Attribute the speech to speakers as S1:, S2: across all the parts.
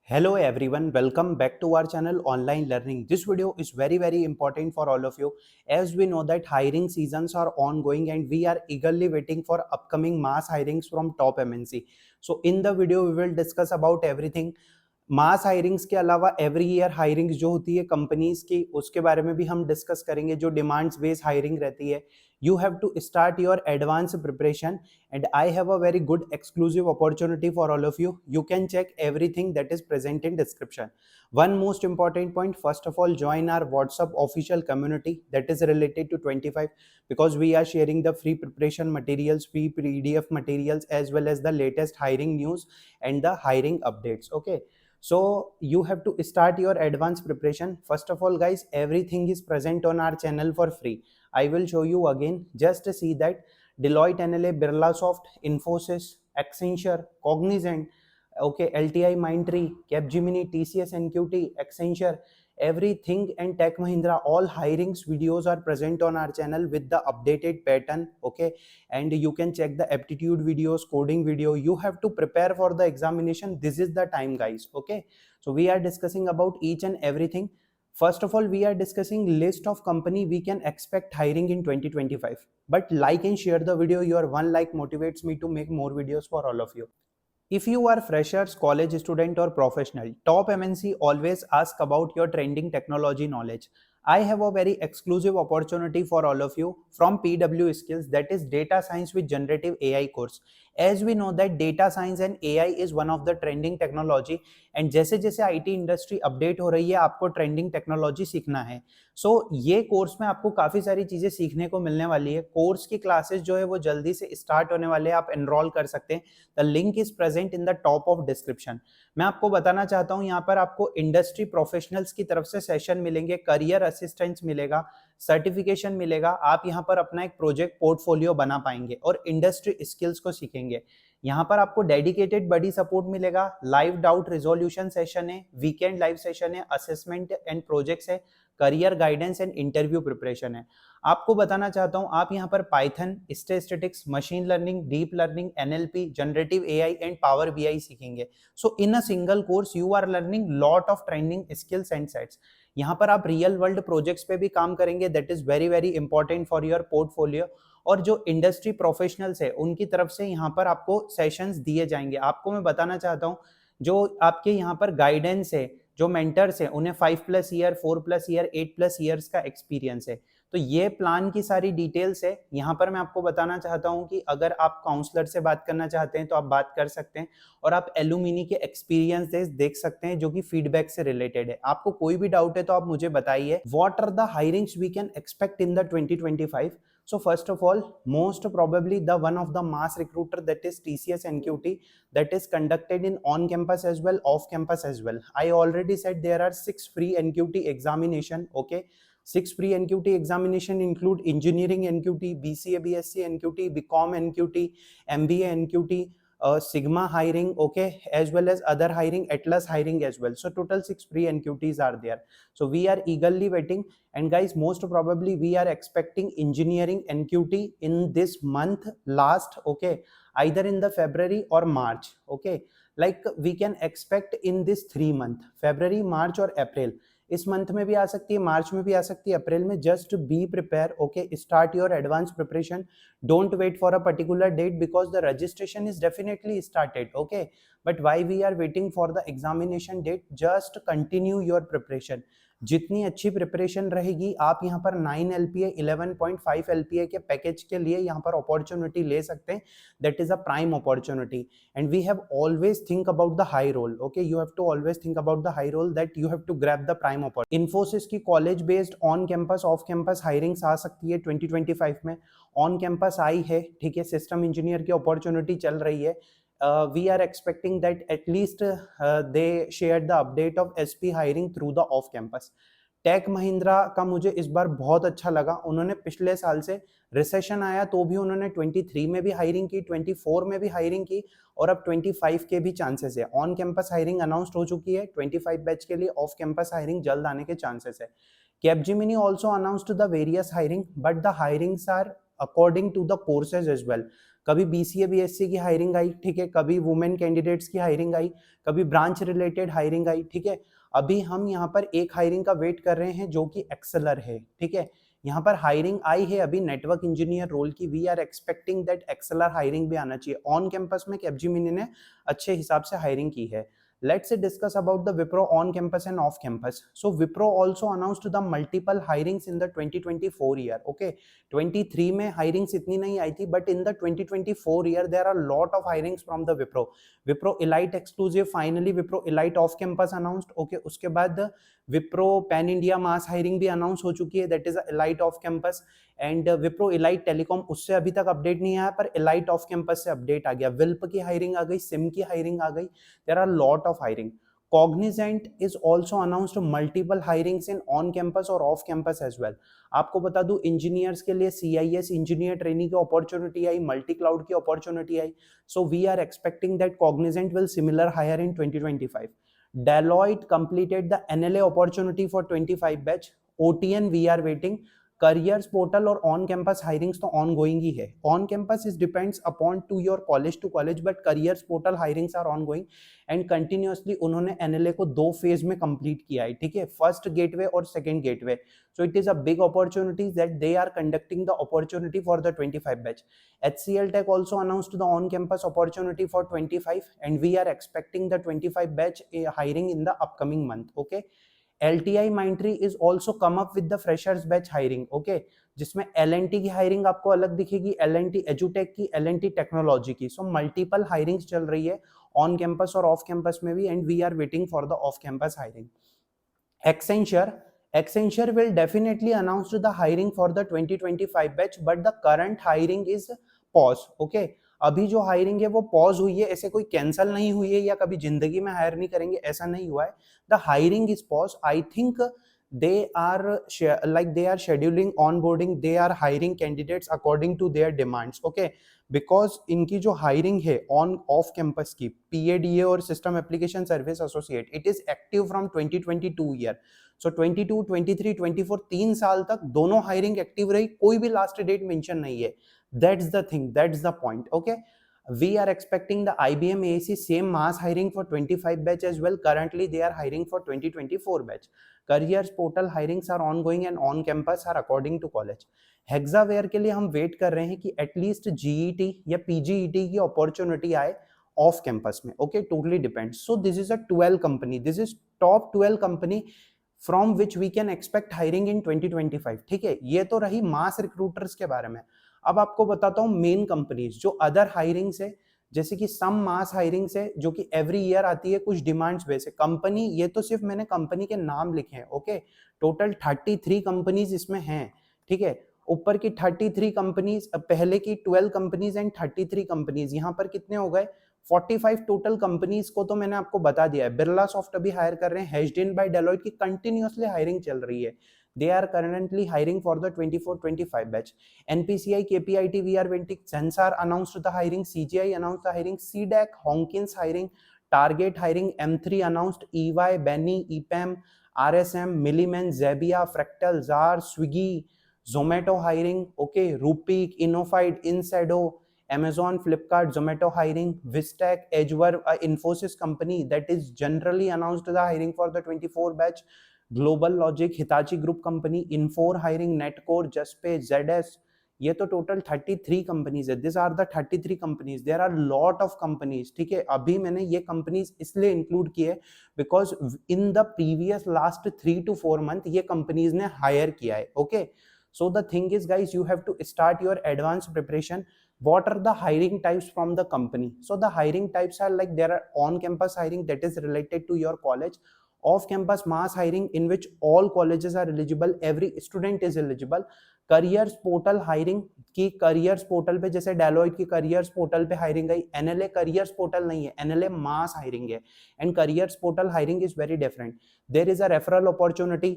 S1: Hello everyone, welcome back to our channel Online Learning. This video is very important for all of you as we know that hiring seasons are ongoing and we are eagerly waiting for upcoming mass hirings from top MNC. So in the video we will discuss about everything mass hirings के अलावा every year hirings जो होती है companies की उसके बारे में भी हम डिस्कस करेंगे जो डिमांड्स बेस्ड हायरिंग रहती है you have to start your advance preparation and I have a very good exclusive opportunity for all of you you can check everything that is present in description one most important point, first of all join our WhatsApp official community that is related to 25 because we are sharing the free preparation materials, free PDF materials as well as the latest hiring news and the hiring updates. Okay, so you have to start your advanced preparation. First of all guys, everything is present on our channel for free. I will show you again. Just see that Deloitte NLA, Birlasoft, Infosys, Accenture, Cognizant, okay, LTI, Mindtree, Capgemini, TCS, NQT, Accenture, everything and Tech Mahindra, all hirings videos are present on our channel with the updated pattern. Okay, and you can check the aptitude videos, coding video. You have to prepare for the examination. This is the time guys. Okay, so we are discussing about each and everything. First of all, we are discussing list of company we can expect hiring in 2025. But like and share the video. Your one like motivates me to make more videos for all of you. If you are freshers, college student or professional, top MNC always ask about your trending technology knowledge. I have a very exclusive opportunity for all of you from PW Skills, that is data science with generative AI course. As we know that data science and AI is one of the trending technology and जैसे जैसे IT industry update हो रही है आपको trending technology सीखना है. सो ये course में आपको काफ़ी सारी चीज़ें सीखने को मिलने वाली है. कोर्स की क्लासेस जो है वो जल्दी से स्टार्ट होने वाले हैं, आप एनरोल कर सकते हैं. The link is present in the top of description. मैं आपको बताना चाहता हूं यहाँ पर आपको इंडस्ट्री प्रोफेशनल्स की तरफ से सेशन मिलेंगे, करियर असिस्टेंस मिलेगा, सर्टिफिकेशन मिलेगा. आप यहाँ पर अपना एक प्रोजेक्ट पोर्टफोलियो बना पाएंगे और इंडस्ट्री स्किल्स को सीखेंगे. यहाँ पर आपको डेडिकेटेड बडी सपोर्ट मिलेगा, लाइव डाउट रिजोल्यूशन सेशन है, वीकेंड लाइव सेशन है, असेसमेंट एंड प्रोजेक्ट्स है, career guidance and interview preparation है. आपको बताना चाहता हूं आप यहां पर Python, statistics, machine learning, deep learning, NLP, generative AI and Power BI सीखेंगे. So in a single course you are learning lot of trending skills and sets. यहां पर आप रियल वर्ल्ड प्रोजेक्ट्स पे भी काम करेंगे, that is very important for your portfolio. और जो इंडस्ट्री प्रोफेशनल्स है उनकी तरफ से यहाँ पर आपको सेशंस दिए जाएंगे. आपको मैं बताना चाहता हूँ जो आपके यहाँ पर गाइडेंस है, जो मेंटर्स हैं उन्हें 5+ ईयर, 4+ ईयर, 8+ ईयर्स का एक्सपीरियंस है. तो ये प्लान की सारी डिटेल्स है. यहाँ पर मैं आपको बताना चाहता हूँ कि अगर आप काउंसलर से बात करना चाहते हैं तो आप बात कर सकते हैं और आप एलुमिनी के एक्सपीरियंस देख सकते हैं जो कि फीडबैक से रिलेटेड है. आपको कोई भी डाउट है तो आप मुझे बताइए. What are the hirings we can expect in the 2025? So first of all, most probably the one of the mass recruiter, that is TCS NQT, that is conducted in on campus as well, off campus as well. I already said there are 6 free NQT examination. Okay, 6 free NQT examination include engineering NQT, BCA BSc NQT, BCom NQT, MBA NQT, Sigma hiring, okay, as well as other hiring, Atlas hiring as well. So total 6 free NQTs are there. So we are eagerly waiting. And guys, most probably we are expecting engineering NQT in this month last, okay, either in the February or March. Okay, like we can expect in this 3 month, February, March or April. इस month में भी आ सकती है, मार्च में भी आ सकती है, अप्रैल में. Just be prepare. Okay, start your advance preparation. Don't wait for a particular date because the registration is definitely started. Okay, but why we are waiting for the examination date? Just continue your preparation. जितनी अच्छी preparation रहेगी आप यहाँ पर 9 LPA 11.5 LPA के package के लिए यहाँ पर अपॉर्चुनिटी ले सकते हैं. That is a prime opportunity and we have always think about the high role. Okay, you have to always think about the high role that you have to grab the prime opportunity. Infosys की college based on campus off campus hirings आ सकती है 2025 में. On campus I है, ठीक है, system engineer की opportunity चल रही है. We are expecting that at least they shared the update of SP hiring through the off campus. Tech Mahindra का मुझे इस बार बहुत अच्छा लगा. उन्होंने पिछले साल से रिसेशन आया तो भी उन्होंने 23 में भी हायरिंग की, 24 में भी हायरिंग की और अब 25 के भी चांसेस है. ऑन कैंपस हायरिंग अनाउंस्ड हो चुकी है 25 बैच के लिए. ऑफ कैंपस हायरिंग जल्द आने के चांसेस है. Capgemini also announced the various hiring, but the hirings are according to the courses as well. कभी BCA BSc की हायरिंग आई, ठीक है, कभी वुमेन कैंडिडेट्स की हायरिंग आई, कभी ब्रांच रिलेटेड हायरिंग आई, ठीक है। अभी हम यहाँ पर एक हायरिंग का वेट कर रहे हैं जो कि एक्सेलर है, ठीक है। यहाँ पर हायरिंग आई है अभी नेटवर्क इंजीनियर रोल की, वी आर एक्सपेक्टिंग दैट एक्सेलर हायरिंग भी आना चाहिए। ऑन कैंपस में कैपजेमिनी ने अच्छे हिसाब से हायरिंग की है। Let's discuss about the Wipro on campus and off campus. So Wipro also announced the multiple hirings in the 2024 year. Okay, 23 में hirings इतनी नहीं आई थी, but in the 2024 year there are lot of hirings from the Wipro. Wipro Elite exclusive, finally Wipro Elite off campus announced. Okay, उसके बाद Wipro Pan India mass hiring भी announce हो चुकी है, that is Elite off campus. And Wipro elite telecom उससे अभी तक update नहीं आया, पर इलाइट ऑफ कैंपस से अपडेट आ गया। विल्प की हायरिंग आ गई, सिम की हायरिंग आ गई, there are lot of hiring. Cognizant is also announced multiple hirings in on campus और off campus as well. आपको बता दूं इंजीनियर्स के लिए CIS इंजीनियर ट्रेनिंग की अपॉर्चुनिटी आई, मल्टी क्लाउड की अपॉर्चुनिटी आई। So we are expecting that Cognizant will similar hire in 2025. Deloitte completed the NLA opportunity for 25 batch. OTN we are waiting. Careers portal और on campus hirings तो on going ही है। On campus is depends upon to your college to college, but careers portal hirings are on going and continuously उन्होंने NLA को 2 phase में complete किया है, ठीक है, फर्स्ट गेटवे और second gateway. So it is a big opportunity that they are conducting the opportunity for the 25 batch. HCL Tech also announced the on campus opportunity for 25 and we are expecting the 25 batch hiring in the upcoming month. Okay, LTI Mindtree is also come up with the freshers batch hiring, okay, जिसमें L&T की hiring आपको अलग दिखेगी, L&T एजुटेक की, L&T technology की। So multiple hirings चल रही है ऑन कैंपस और ऑफ कैंपस में भी, and we are waiting for the off campus hiring. Accenture will definitely announce the hiring for the 2025 batch, but the current hiring is pause, okay। अभी जो hiring है वो पॉज हुई है, ऐसे कोई कैंसिल नहीं हुई है या कभी जिंदगी में हायर नहीं करेंगे ऐसा नहीं हुआ है। The hiring is pause. I think they are scheduling onboarding, they are hiring candidates according to their demands, okay, because इनकी जो हायरिंग है ऑन ऑफ कैंपस की PADA और system application service associate, it is active from 2022 year. सो 22, 23, 24 3 साल तक दोनों hiring active रही, कोई भी लास्ट डेट मेंशन नहीं है। That's the thing, that's the point, okay. We are expecting the IBM AEC same mass hiring for 25 batch as well. Currently they are hiring for 2024 batch. Careers portal hirings are ongoing and on campus are according to college. Hexaware के लिए हम wait कर रहे हैं कि at least GET या PGET की opportunity आए ऑफ कैंपस में, okay, totally depends. So this is a 12 company, this is top 12 company from which we can expect hiring in 2025, ठीक है। ये तो रही मास रिक्रूटर्स के बारे में। अब आपको बताता हूँ मेन कंपनीज जो अदर हायरिंग से, जैसे कि सम मास हायरिंग से जो कि एवरी ईयर आती है कुछ डिमांड्स बेस कंपनी, ये तो सिर्फ मैंने कंपनी के नाम लिखे हैं, ओके। टोटल 33 कंपनीज इसमें हैं, ठीक है। ऊपर की 33 कंपनीज, पहले की 12 कंपनीज एंड 33 कंपनीज, यहाँ पर कितने हो गए 45 टोटल कंपनीज को तो मैंने आपको बता दिया है। बिरला सॉफ्ट अभी हायर कर रहे हैं, हेज्डेन बाय डेलॉयट की कंटिन्यूअसली हायरिंग चल रही है। They are currently hiring for the 24-25 batch. NPCI, KPIT, we are waiting. Sensar announced the hiring. CGI announced the hiring. CDAC, Hawkins hiring. Target hiring. M3 announced. EY, Benny, EPAM, RSM, Milliman, Zebia, Fractal, Zar, Swiggy, Zomato hiring. Okay, Rupeek, Innofide, Insado, Amazon, Flipkart, Zomato hiring. Vistack, Edgeworth, Infosys company that is generally announced the hiring for the 24 batch. GlobalLogic, Hitachi group company, Infor hiring, Netcore, Juspay, ZS, ये तो total 33 companies है। This are the 33 companies, there are lot of companies, ठीक है। अभी मैंने ये companies इसलिए include किए because in the previous last 3 to 4 month ये कंपनीज ने हायर किया है, okay. So the thing is guys, you have to start your advance preparation. What are the hiring types from the company? So the hiring types are like, there are on campus hiring that is related to your college, off campus mass hiring in which all colleges are eligible, every student is eligible. careers portal hiring की careers portal पे जैसे Deloitte की careers portal पे hiring आई, NLA careers portal नहीं है, NLA mass hiring है, and careers portal hiring is very different. There is a referral opportunity.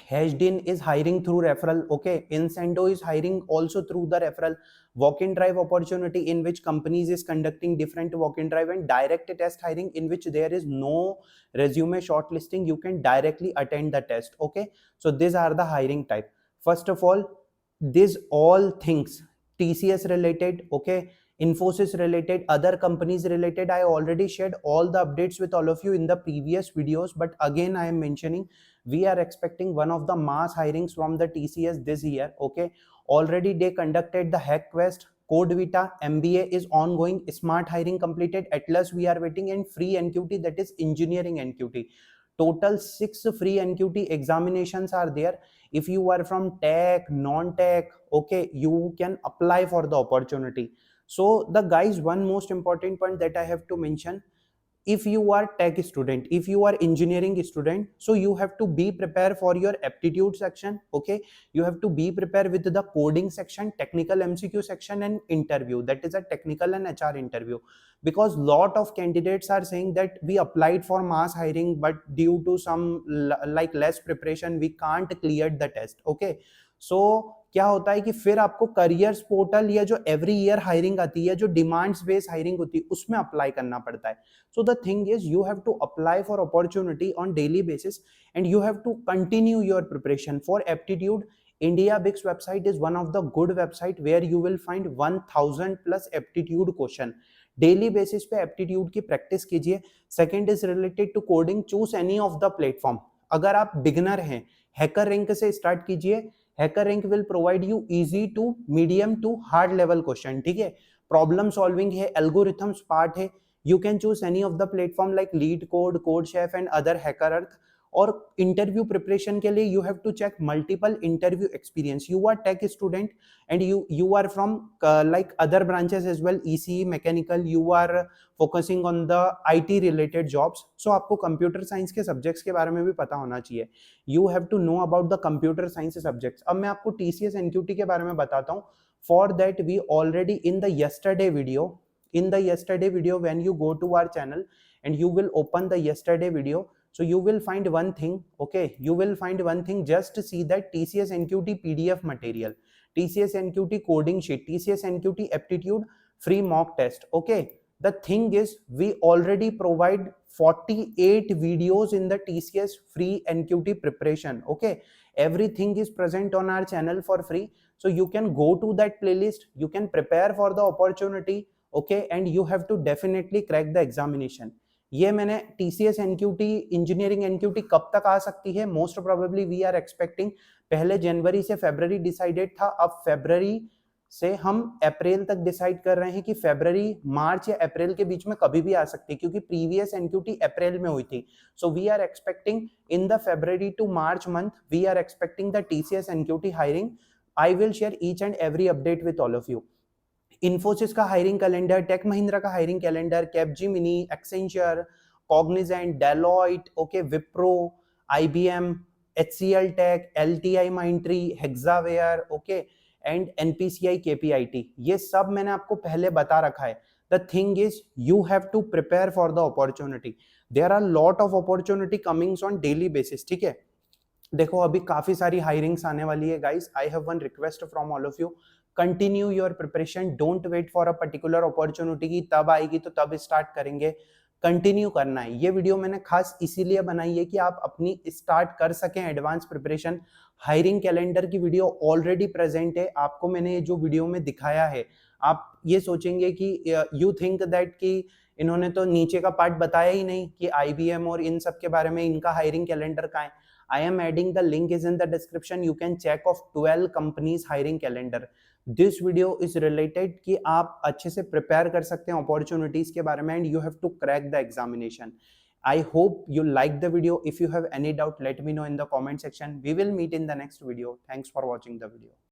S1: Hesdin is hiring through referral, okay. Insendo is hiring also through the referral. Walk-in drive opportunity in which companies is conducting different walk-in drive, and direct test hiring in which there is no resume shortlisting, you can directly attend the test, okay. So these are the hiring type. First of all, these all things TCS related, okay, Infosys related, other companies related. I already shared all the updates with all of you in the previous videos, but again I am mentioning we are expecting one of the mass hirings from the TCS this year. Okay, already they conducted the Hack Quest, Code Vita, MBA is ongoing, Smart hiring completed, Atlas we are waiting, and free NQT, that is engineering NQT. Total 6 free NQT examinations are there. If you are from tech, non-tech, okay, you can apply for the opportunity. So the guys, one most important point that I have to mention, if you are tech student, if you are engineering student, so you have to be prepared for your aptitude section. Okay, you have to be prepared with the coding section, technical MCQ section, and interview, that is a technical and HR interview. Because lot of candidates are saying that we applied for mass hiring, but due to some like less preparation we can't clear the test. Okay, so क्या होता है कि फिर आपको careers portal या जो every year hiring आती है, जो डिमांड्स बेस्ड हायरिंग होती है, उसमें अप्लाई करना पड़ता है. So the thing is, you have to apply for opportunity on daily basis, and you have to continue your preparation for aptitude. IndiaBix website is one of the good website where you will find 1000 plus aptitude question. Daily basis पे aptitude की practice कीजिए. Second is related to coding, choose any of the platform. अगर आप beginner हैं, HackerRank से start कीजिए. HackerRank will provide you easy to medium to hard level question. ठीक है, प्रॉब्लम सॉल्विंग है, एल्गोरिथम्स पार्ट है. You can choose any of the platform like LeetCode, CodeChef and other HackerEarth. और interview preparation के लिए you have to check multiple interview experience. You are tech student and you are from like other branches as well, ECE, mechanical, you are focusing on the IT related jobs. So आपको computer science के subjects के बारे में भी पता होना चाहिए. You have to know about the computer science subjects. अब मैं आपको TCS NQT के बारे में बताता हूँ. For that we already in the yesterday video, when you go to our channel and you will open the yesterday video, so you will find one thing. Okay, you will find one thing, just see that TCS NQT PDF material, TCS NQT coding sheet, TCS NQT aptitude free mock test. Okay, the thing is, we already provide 48 videos in the TCS free NQT preparation. Okay, everything is present on our channel for free, so you can go to that playlist, you can prepare for the opportunity. Okay, and you have to definitely crack the examination. ये मैंने TCS NQT engineering NQT कब तक आ सकती है, most probably we are expecting पहले जनवरी से फरवरी डिसाइडेड था, अब फरवरी से हम अप्रैल तक डिसाइड कर रहे हैं कि फरवरी, मार्च या अप्रैल के बीच में कभी भी आ सकती है, क्योंकि प्रीवियस NQT अप्रैल में हुई थी. So we are expecting in the February to March month, we are expecting the TCS NQT hiring. I will share each and every update with all of you. Infosys का hiring calendar, Tech Mahindra का hiring calendar, Capgemini, Accenture, Cognizant, Deloitte, okay, Wipro, IBM, HCL Tech, LTI Mindtree, Hexaware, okay, and NPCI KPIT. ये सब मैंने आपको पहले बता रखा है. The thing is, you have to prepare for the opportunity. There are lot of opportunity comings on daily basis. ठीक है, देखो अभी काफी सारी हायरिंग्स आने वाली है guys. I have one request from all of you, continue your preparation. Don't wait for a particular opportunity की तब आएगी तो तब स्टार्ट करेंगे. कंटिन्यू करना है. ये वीडियो मैंने खास इसीलिए बनाई है कि आप अपनी स्टार्ट कर सकें एडवांस प्रिपरेशन. हायरिंग कैलेंडर की वीडियो ऑलरेडी प्रेजेंट है. आपको मैंने जो वीडियो में दिखाया है, आप ये सोचेंगे कि यू थिंक दैट कि इन्होंने तो नीचे का पार्ट बताया ही नहीं कि IBM और इन सब के बारे में, इनका हायरिंग कैलेंडर कहाँ है. I am adding the link is in the description. You can check of 12 companies hiring calendar. This video is related कि आप अच्छे से prepare कर सकते हैं opportunities के बारे में, and you have to crack the examination. I hope you like the video. If you have any doubt, let me know in the comment section. We will meet in the next video. Thanks for watching the video.